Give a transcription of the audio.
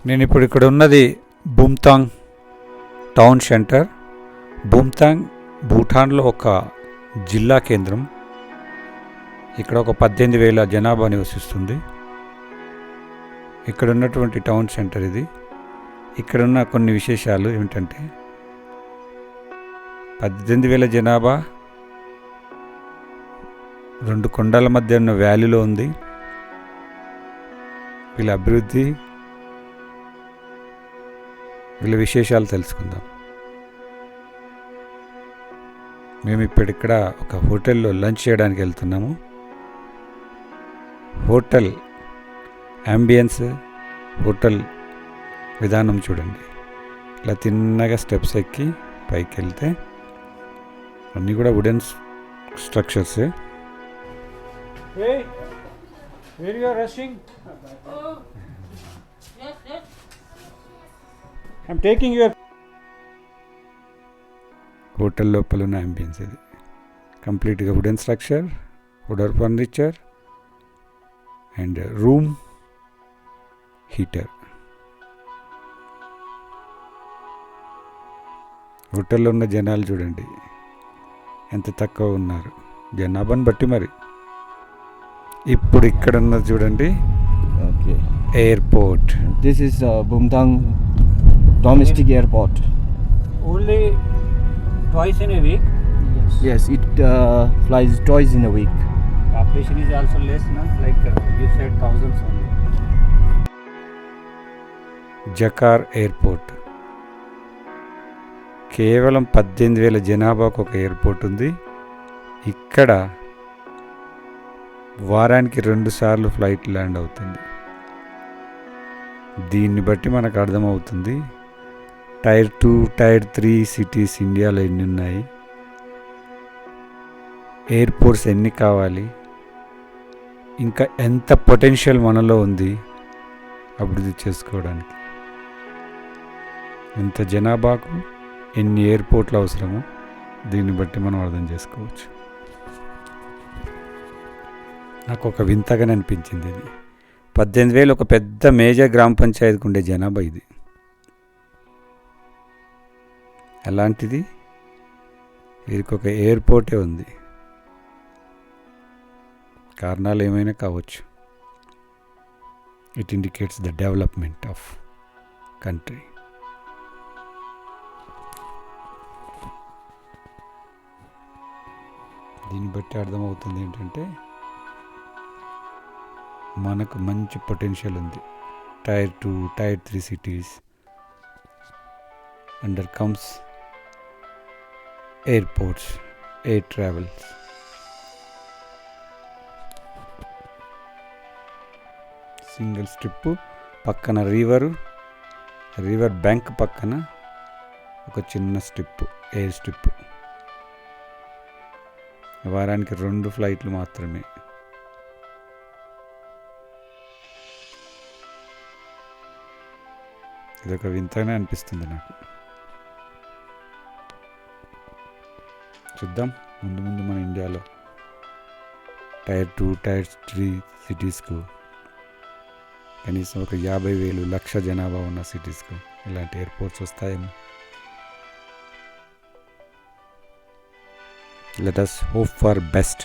నేను ఇప్పుడు ఇక్కడ ఉన్నది బుమ్తాంగ్ టౌన్ సెంటర్. బుమ్తాంగ్ భూటాన్లో ఒక జిల్లా కేంద్రం. ఇక్కడ ఒక 18,000 జనాభా నివసిస్తుంది. ఇక్కడ ఉన్నటువంటి టౌన్ సెంటర్ ఇది. ఇక్కడున్న కొన్ని విశేషాలు ఏమిటంటే 18,000 జనాభా 2 కొండల మధ్య ఉన్న వ్యాలీలో ఉంది. వీళ్ళ అభివృద్ధి, వీళ్ళ విశేషాలు తెలుసుకుందాం. మేము ఇక్కడ ఒక హోటల్లో లంచ్ చేయడానికి వెళ్తున్నాము. హోటల్ అంబియన్స్, హోటల్ విధానం చూడండి. ఇలా తిన్నగా స్టెప్స్ ఎక్కి పైకి వెళ్తే అన్నీ కూడా వుడెన్ స్ట్రక్చర్సే. హోటల్ లోపల ఉన్న అంబియన్స్ ఇది. కంప్లీట్గా wooden structure, wooden furniture and room heater. హోటల్లో ఉన్న జనాలు చూడండి ఎంత తక్కువ ఉన్నారు, జనాభాని బట్టి మరి. ఇప్పుడు ఇక్కడ ఉన్నది చూడండి, airport. This is Bumthang domestic airport. Only twice in a week? Yes, it flies twice in a week. Population is also less, no? Like you said, thousands only. Jacquard airport. కేవలం 18,000 జనాభాకు ఒక ఎయిర్పోర్ట్ ఉంది. ఇక్కడ వారానికి 2 సార్లు ఫ్లైట్ ల్యాండ్ అవుతుంది. దీన్ని బట్టి మనకు అర్థమవుతుంది టైర్ 2, టైర్ 3 సిటీస్ ఇండియాలో ఎన్ని ఉన్నాయి, ఎయిర్పోర్ట్స్ ఎన్ని కావాలి, ఇంకా ఎంత పొటెన్షియల్ మనలో ఉంది అభివృద్ధి చేసుకోవడానికి. ఎంత జనాభాకు ఎన్ని ఎయిర్పోర్ట్లు అవసరమో దీన్ని బట్టి మనం అర్థం చేసుకోవచ్చు. నాకు ఒక వింతగానే అనిపించింది ఇది. 18,000 ఒక పెద్ద మేజర్ గ్రామ పంచాయతీకి ఉండే జనాభా ఇది. అలాంటిది వీరికి ఒక ఎయిర్పోర్టే ఉంది. కారణాలు ఏమైనా కావచ్చు. It indicates the development of country. దీన్ని బట్టి అర్థమవుతుంది ఏంటంటే మనకు మంచి పొటెన్షియల్ ఉంది. Tier 2, tier 3 cities under comes airports, air travels. Single strip పక్కన రివర్ బ్యాంక్ పక్కన ఒక చిన్న స్ట్రిప్, ఎయిర్ స్ట్రిప్. వారానికి 2 ఫ్లైట్లు మాత్రమే. ఇదొక వింతగానే అనిపిస్తుంది నాకు. చూద్దాం ముందు ముందు మన ఇండియాలో టైర్ 2, టైర్ 3 సిటీస్కు, కనీసం ఒక 50,000 లక్ష జనాభా ఉన్న సిటీస్కు ఇలాంటి ఎయిర్పోర్ట్స్ వస్తాయేమో. Let us hope for best.